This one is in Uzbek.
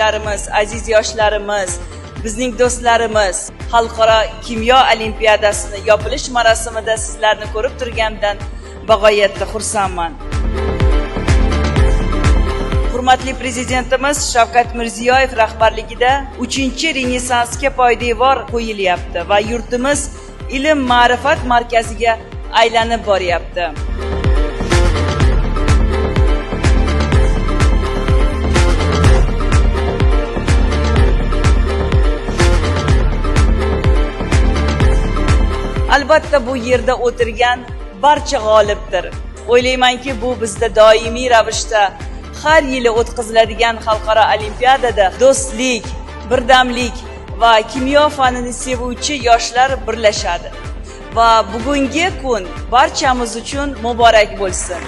yurtdoshlarimiz, aziz yoshlarimiz, bizning do'stlarimiz Xalqaro kimyo olimpiadasini yopilish marosimida sizlarni ko'rib turganimdan bag'oyatda xursandman. Hurmatli prezidentimiz Shavkat Mirziyoyev rahbarligida 3-Renessansga poydevor qo'yilyapti va yurtimiz ilm-ma'rifat markaziga aylanib boryapti. Albatta bu yerda o'tirgan barcha g'olibdir. O'ylaymanki, bu bizda doimiy ravishda har yili o'tkaziladigan xalqaro olimpiadada do'stlik, birdamlik va kimyo fanini sevuvchi yoshlar birlashadi. Va bugungi kun barchamiz uchun muborak bo'lsin.